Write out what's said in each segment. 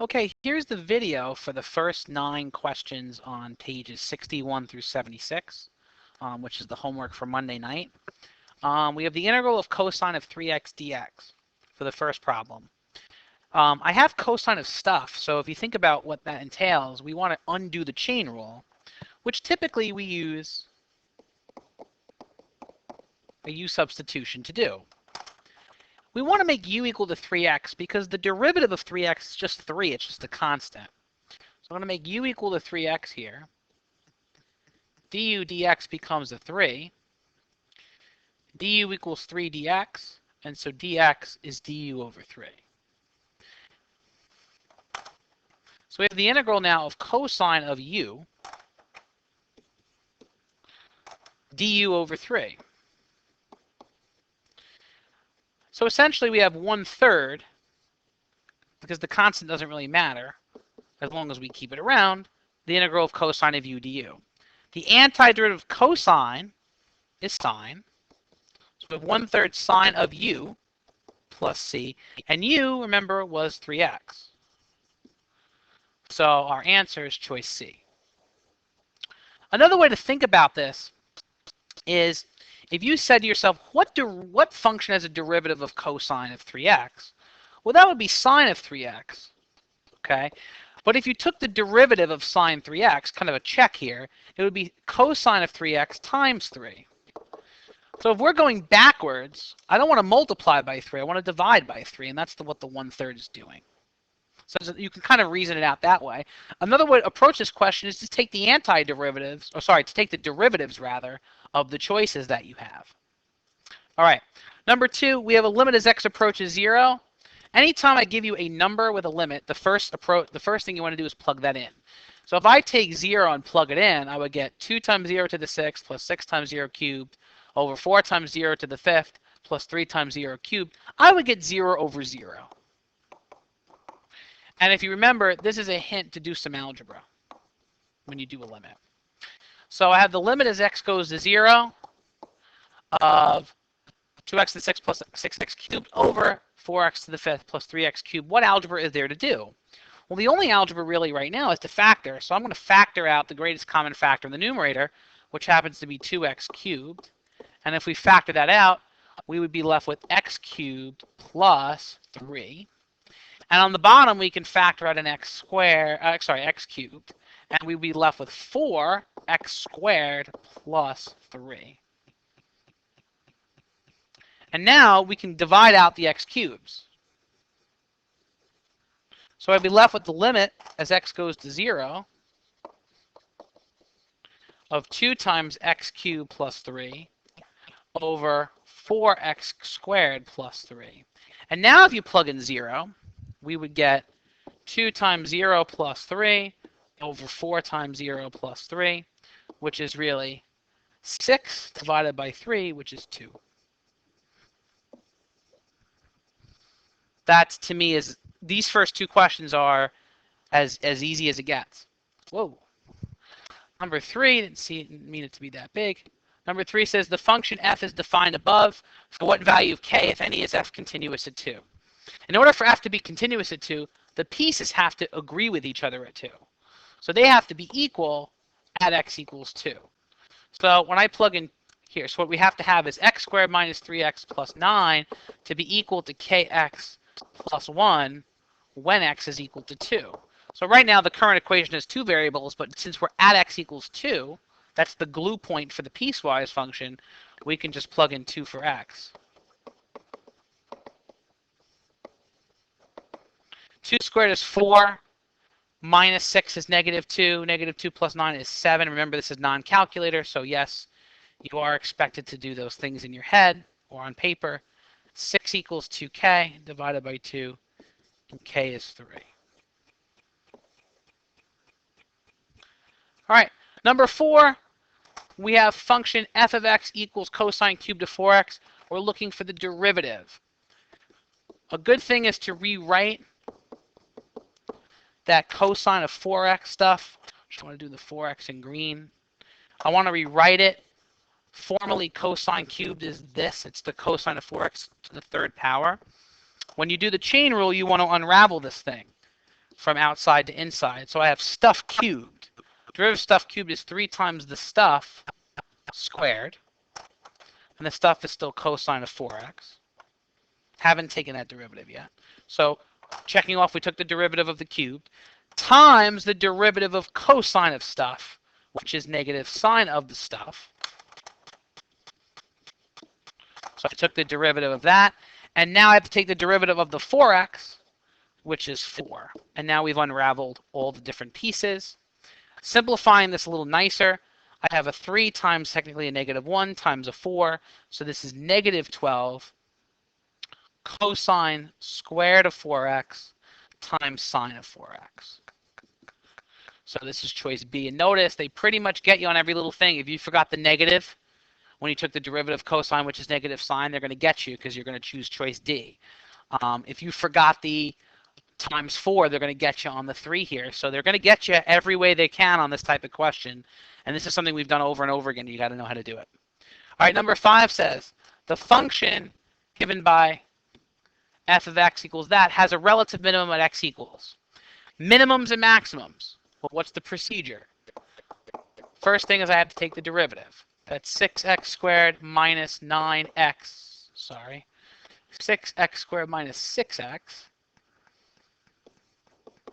Okay, here's the video for the first 9 questions on pages 61 through 76, which is the homework for Monday night. We have the integral of cosine of 3x dx for the first problem. I have cosine of stuff, so if you think about what that entails, we want to undo the chain rule, which typically we use a u substitution to do. We want to make u equal to 3x because the derivative of 3x is just 3. It's just a constant. So I'm going to make u equal to 3x here. Du dx becomes a 3. Du equals 3 dx, and so dx is du over 3. So we have the integral now of cosine of u du over 3. So essentially we have 1/3, because the constant doesn't really matter as long as we keep it around, the integral of cosine of u du. The antiderivative of cosine is sine. So we have 1/3 sine of u plus c. And u, remember, was 3x. So our answer is choice C. Another way to think about this is if you said to yourself, what function has a derivative of cosine of 3x? Well, that would be sine of 3x. Okay? But if you took the derivative of sine 3x, kind of a check here, it would be cosine of 3x times 3. So if we're going backwards, I don't want to multiply by 3. I want to divide by 3, and that's what the 1/3 is doing. So you can kind of reason it out that way. Another way to approach this question is to take the antiderivatives, or sorry, to take the derivatives, rather, of the choices that you have. All right. Number 2, we have a limit as x approaches 0. Anytime I give you a number with a limit, the first thing you want to do is plug that in. So if I take 0 and plug it in, I would get 2 times 0 to the 6th plus 6 times 0 cubed over 4 times 0 to the 5th plus 3 times 0 cubed. I would get 0 over 0. And if you remember, this is a hint to do some algebra when you do a limit. So I have the limit as x goes to 0 of 2x to the 6th plus 6x cubed over 4x to the 5th plus 3x cubed. What algebra is there to do? Well, the only algebra really right now is to factor. So I'm going to factor out the greatest common factor in the numerator, which happens to be 2x cubed. And if we factor that out, we would be left with x cubed plus 3. And on the bottom, we can factor out an x cubed, and we'd be left with 4x squared plus 3. And now we can divide out the x cubes. So I'd be left with the limit as x goes to 0 of 2 times x cubed plus 3 over 4x squared plus 3. And now if you plug in 0, we would get 2 times 0 plus 3 over 4 times 0 plus 3, which is really 6 divided by 3, which is 2. That, to me, is these first 2 questions are as easy as it gets. Whoa. Number 3, didn't mean it to be that big. Number 3 says the function f is defined above. For what value of k, if any, is f continuous at 2? In order for f to be continuous at 2, the pieces have to agree with each other at 2. So they have to be equal at x equals 2. So when I plug in here, so what we have to have is x squared minus 3x plus 9 to be equal to kx plus 1 when x is equal to 2. So right now the current equation has 2 variables, but since we're at x equals 2, that's the glue point for the piecewise function, we can just plug in 2 for x. 2 squared is 4, minus 6 is -2, -2 plus 9 is 7. Remember, this is non-calculator, so yes, you are expected to do those things in your head or on paper. 6 equals 2k divided by 2, and k is 3. All right, number 4, we have function f of x equals cosine cubed of 4x. We're looking for the derivative. A good thing is to rewrite that cosine of 4x stuff. Just want to do the 4x in green. I want to rewrite it. Formally, cosine cubed is this. It's the cosine of 4x to the 3rd power. When you do the chain rule, you want to unravel this thing. from outside to inside. So I have stuff cubed. Derivative of stuff cubed is 3 times the stuff squared. And the stuff is still cosine of 4x. Haven't taken that derivative yet. So checking off, we took the derivative of the cubed times the derivative of cosine of stuff, which is negative sine of the stuff. So I took the derivative of that. And now I have to take the derivative of the 4x, which is 4. And now we've unraveled all the different pieces. Simplifying this a little nicer, I have a 3 times technically a negative 1 times a 4. So this is negative 12 cosine squared of 4x times sine of 4x. So this is choice B. And notice they pretty much get you on every little thing. If you forgot the negative when you took the derivative of cosine, which is negative sine, they're going to get you because you're going to choose choice D. If you forgot the times 4, they're going to get you on the 3 here. So they're going to get you every way they can on this type of question. And this is something we've done over and over again. You got to know how to do it. All right, number 5 says the function given by f of x equals that has a relative minimum at x equals. Minimums and maximums. Well, what's the procedure? First thing is I have to take the derivative. That's 6x squared minus 9x. Sorry. 6x squared minus 6x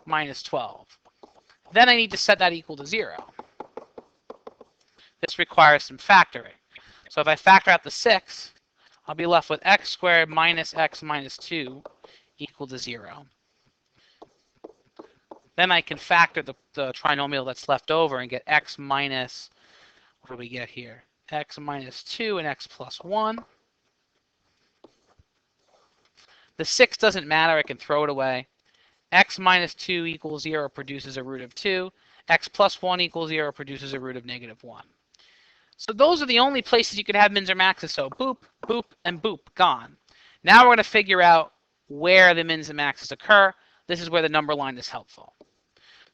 minus 12. Then I need to set that equal to 0. This requires some factoring. So if I factor out the 6, I'll be left with x squared minus x minus 2 equal to 0. Then I can factor the trinomial that's left over and get x minus, what do we get here? X minus 2 and x plus 1. The 6 doesn't matter. I can throw it away. X minus 2 equals 0 produces a root of 2. X plus 1 equals 0 produces a root of negative 1. So those are the only places you could have mins or maxes. So boop, boop, and boop, gone. Now we're going to figure out where the mins and maxes occur. This is where the number line is helpful.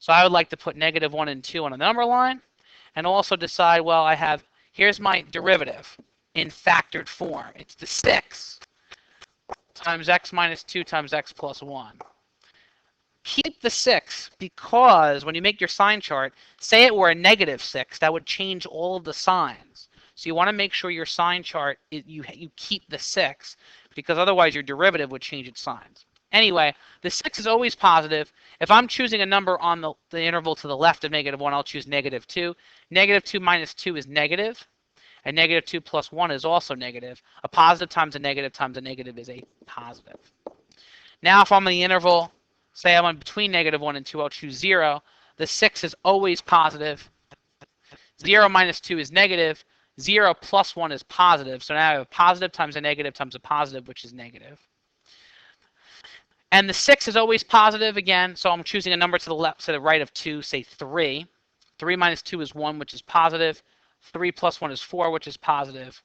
So I would like to put negative 1 and 2 on the number line and also decide, well, I have, here's my derivative in factored form. It's the 6 times x minus 2 times x plus 1. Keep the 6 because when you make your sign chart, say it were a negative 6, that would change all of the signs. So you want to make sure your sign chart, you keep the 6 because otherwise your derivative would change its signs. Anyway, the 6 is always positive. If I'm choosing a number on the interval to the left of negative 1, I'll choose negative 2. Negative 2 minus 2 is negative, and negative 2 plus 1 is also negative. A positive times a negative is a positive. Now if I'm in the interval, say I'm in between negative 1 and 2, I'll choose 0. The 6 is always positive. 0 minus 2 is negative. 0 plus 1 is positive. So now I have a positive times a positive, which is negative. And the 6 is always positive again, so I'm choosing a number to the left, to the right of 2, say 3. 3 minus 2 is 1, which is positive. 3 plus 1 is 4, which is positive.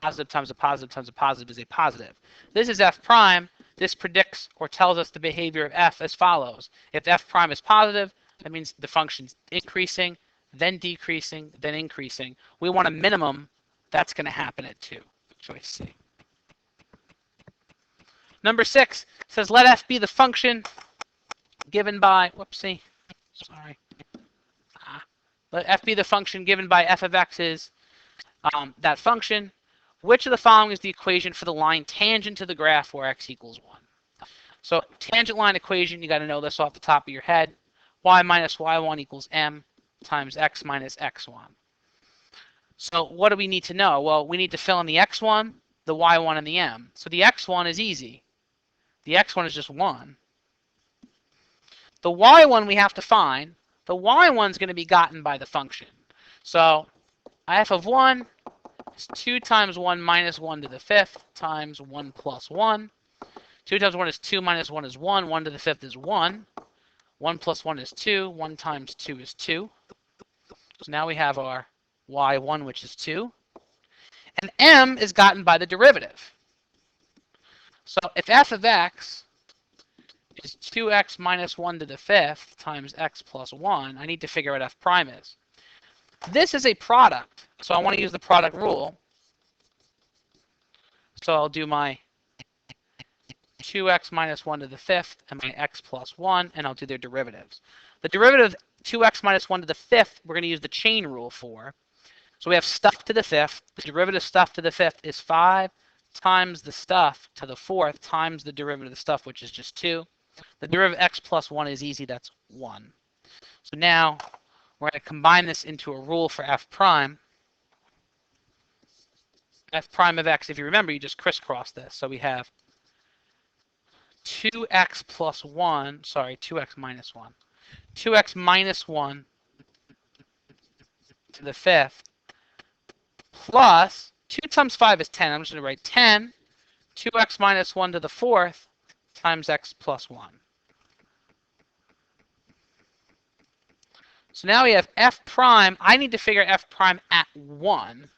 Positive times a positive is a positive. This is f prime. This predicts or tells us the behavior of f as follows. If f prime is positive, that means the function's increasing, then decreasing, then increasing. We want a minimum. That's going to happen at 2. Choice C. Number 6 says let f be the function given by, whoopsie, sorry. Let f be the function given by f of x is that function. Which of the following is the equation for the line tangent to the graph where x equals 1? So tangent line equation, you got to know this off the top of your head. Y minus y1 equals m times x minus x1. So what do we need to know? Well, we need to fill in the x1, the y1, and the m. So the x1 is easy. The x1 is just 1. The y1 we have to find. The y1 is going to be gotten by the function. So f of 1 is 2 times 1 minus 1 to the 5th times 1 plus 1. 2 times 1 is 2 minus 1 is 1. 1 to the 5th is 1. 1 plus 1 is 2. 1 times 2 is 2. So now we have our y1, which is 2. And m is gotten by the derivative. So if f of x is 2x minus 1 to the 5th times x plus 1, I need to figure out what f prime is. This is a product, so I want to use the product rule. So I'll do my 2x minus 1 to the fifth and my x plus 1, and I'll do their derivatives. The derivative of 2x minus 1 to the fifth, we're going to use the chain rule for. So we have stuff to the fifth. The derivative of stuff to the fifth is 5 times the stuff to the fourth times the derivative of the stuff, which is just 2. The derivative of x plus 1 is easy. That's 1. So now we're going to combine this into a rule for f prime. F prime of x, if you remember, you just crisscross this. So we have 2x plus 1, sorry, 2x minus 1. 2x minus 1 to the fifth plus 2 times 5 is 10. I'm just going to write 10, 2x minus 1 to the fourth times x plus 1. So now we have f prime. I need to figure f prime at 1.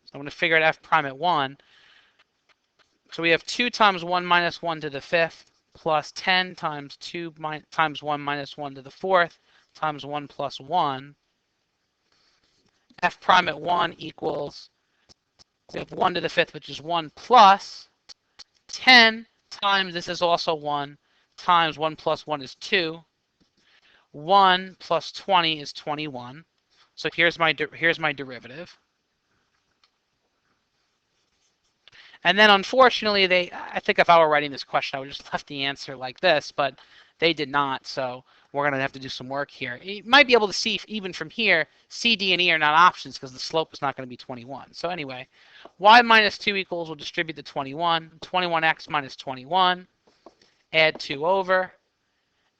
So I'm going to figure out f prime at 1. So we have 2 times 1 minus 1 to the fifth plus 10 times 2 times 1 minus 1 to the fourth times 1 plus 1. F prime at 1 equals, we have 1 to the fifth, which is 1 plus 10 times, this is also 1, times 1 plus 1 is 2. 1 plus 20 is 21. So here's my derivative. And then unfortunately, I think if I were writing this question, I would just left the answer like this, but they did not. So we're going to have to do some work here. You might be able to see, even from here, C, D, and E are not options because the slope is not going to be 21. So anyway, y minus 2 equals, we'll distribute the 21. 21x minus 21. Add 2 over.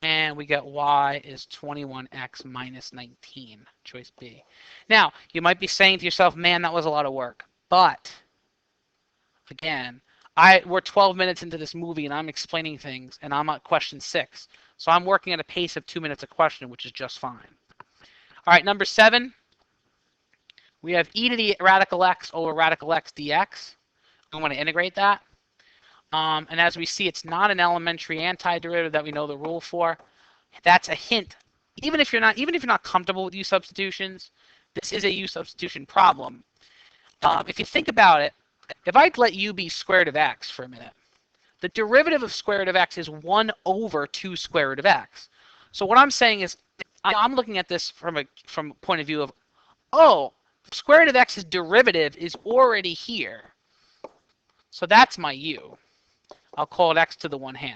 And we get y is 21x minus 19, choice B. Now, you might be saying to yourself, man, that was a lot of work. But again, we're 12 minutes into this movie and I'm explaining things and I'm at question 6. So I'm working at a pace of 2 minutes a question, which is just fine. All right, number 7, we have e to the radical x over radical x dx. I want to integrate that. And as we see, it's not an elementary antiderivative that we know the rule for. That's a hint. Even if you're not comfortable with u substitutions, this is a u substitution problem. If you think about it, if I'd let u be square root of x for a minute, the derivative of square root of x is 1 over 2 square root of x. So what I'm saying is, I'm looking at this from a point of view of, oh, square root of x's derivative is already here. So that's my u. I'll call it x to the 1/2.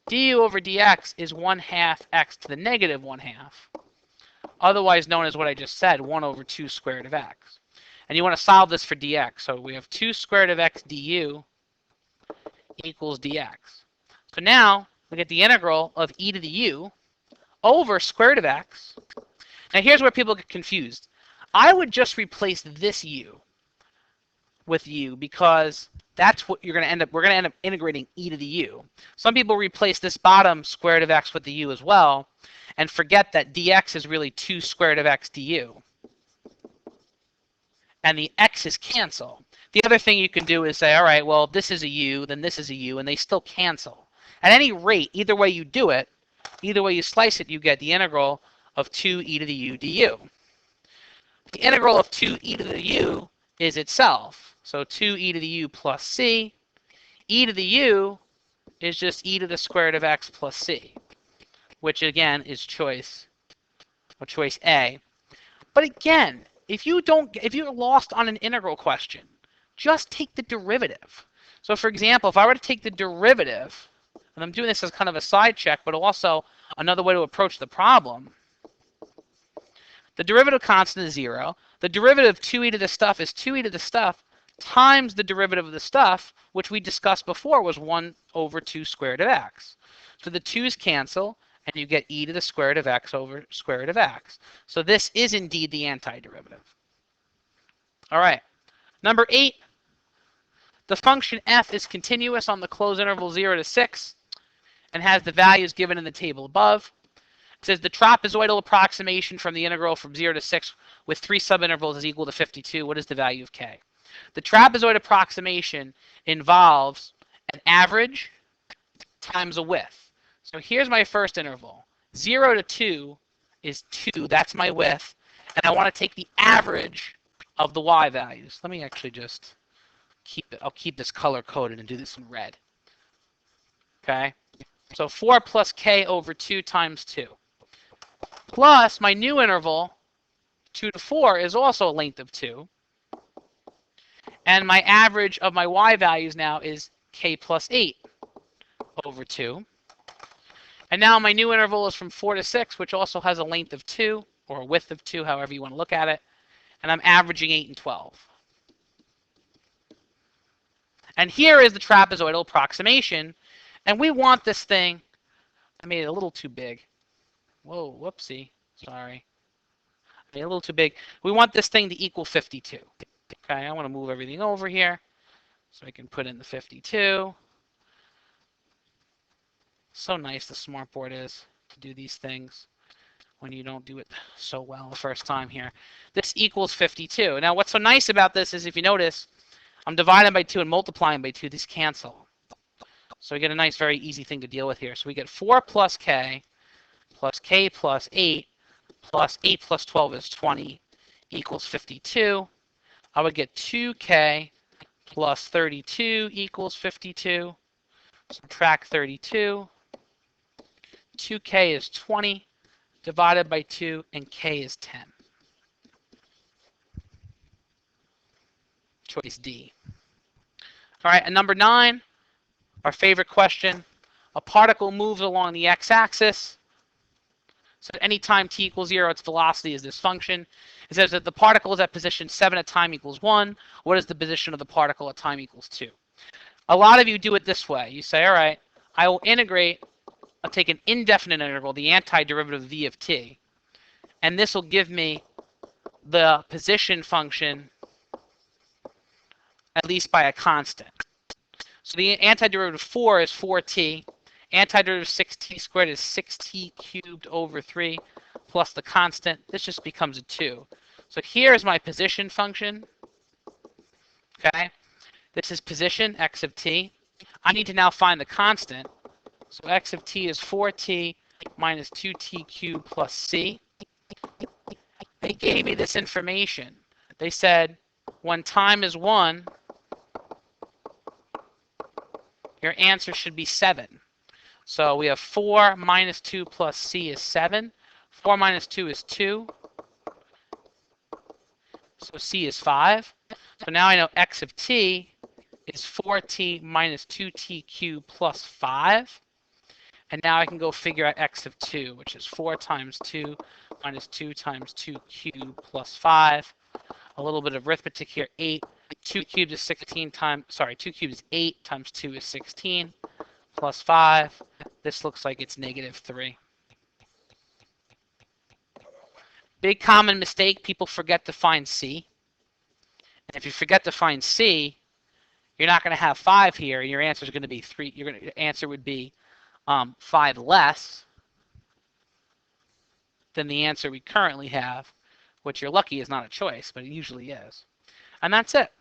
du over dx is 1/2 x to the negative 1/2. Otherwise known as what I just said, 1 over 2 square root of x. And you want to solve this for dx. So we have 2 square root of x du equals dx. So now we get the integral of e to the u over square root of x. Now here's where people get confused. I would just replace this u with u because that's what you're going to end up, we're going to end up integrating e to the u. Some people replace this bottom square root of x with the u as well and forget that dx is really 2 square root of x du. And the x's cancel. The other thing you can do is say, all right, well, this is a u, then this is a u, and they still cancel. At any rate, either way you do it, either way you slice it, you get the integral of 2e to the u du. The integral of 2e to the u is itself. So 2e to the u plus c. E to the u is just e to the square root of x plus c, which again is choice A. But again, if you're lost on an integral question, just take the derivative. So for example, if I were to take the derivative, and I'm doing this as kind of a side check, but also another way to approach the problem, the derivative constant is 0. The derivative of 2e to the stuff is 2e to the stuff times the derivative of the stuff, which we discussed before was 1 over 2 square root of x. So the 2's cancel, and you get e to the square root of x over square root of x. So this is indeed the antiderivative. All right. Number 8, the function f is continuous on the closed interval 0 to 6 and has the values given in the table above. It says the trapezoidal approximation from the integral from 0 to 6 with 3 subintervals is equal to 52. What is the value of k? The trapezoid approximation involves an average times a width. So here's my first interval. 0 to 2 is 2. That's my width. And I want to take the average of the y values. Let me actually just keep it. I'll keep this color coded and do this in red. Okay? So 4 plus k over 2 times 2. Plus my new interval, 2 to 4, is also a length of 2. And my average of my y values now is k plus 8 over 2. And now my new interval is from 4 to 6, which also has a length of 2, or a width of 2, however you want to look at it. And I'm averaging 8 and 12. And here is the trapezoidal approximation. And we want this thing, I made it a little too big. Whoa, whoopsie, sorry. I made it a little too big. We want this thing to equal 52. Okay, I want to move everything over here so I can put in the 52. So nice the smartboard is to do these things when you don't do it so well the first time here. This equals 52. Now what's so nice about this is if you notice, I'm dividing by 2 and multiplying by 2. These cancel. So we get a nice, very easy thing to deal with here. So we get 4 plus k plus 8 plus 8 plus 12 is 20 equals 52. I would get 2k plus 32 equals 52. Subtract 32. 2k is 20 divided by 2, and k is 10. Choice D. All right, and number 9, our favorite question. A particle moves along the x-axis. So at any time t equals 0, its velocity is this function. It says that the particle is at position 7 at time equals 1. What is the position of the particle at time equals 2? A lot of you do it this way. You say, all right, I will integrate, I'll take an indefinite integral, the antiderivative v of t, and this will give me the position function at least by a constant. So the antiderivative 4 is 4t. Antiderivative 6t squared is 6t cubed over 3 plus the constant. This just becomes a 2. So here's my position function. Okay, this is position, x of t. I need to now find the constant. So x of t is 4t minus 2t cubed plus c. They gave me this information. They said when time is 1, your answer should be 7. So we have 4 minus 2 plus c is 7. 4 minus 2 is 2. So c is 5. So now I know x of t is 4t minus 2t cubed plus 5. And now I can go figure out x of 2, which is 4 times 2 minus 2 times 2 cubed plus 5. A little bit of arithmetic here. 8. 2 cubed is 16 times, sorry, 2 cubed is 8 times 2 is 16 plus 5. This looks like it's negative 3. Big common mistake, people forget to find c. And if you forget to find c, you're not going to have 5 here, and your answer is going to be 3. Your answer would be 5 less than the answer we currently have, which you're lucky is not a choice, but it usually is. And that's it.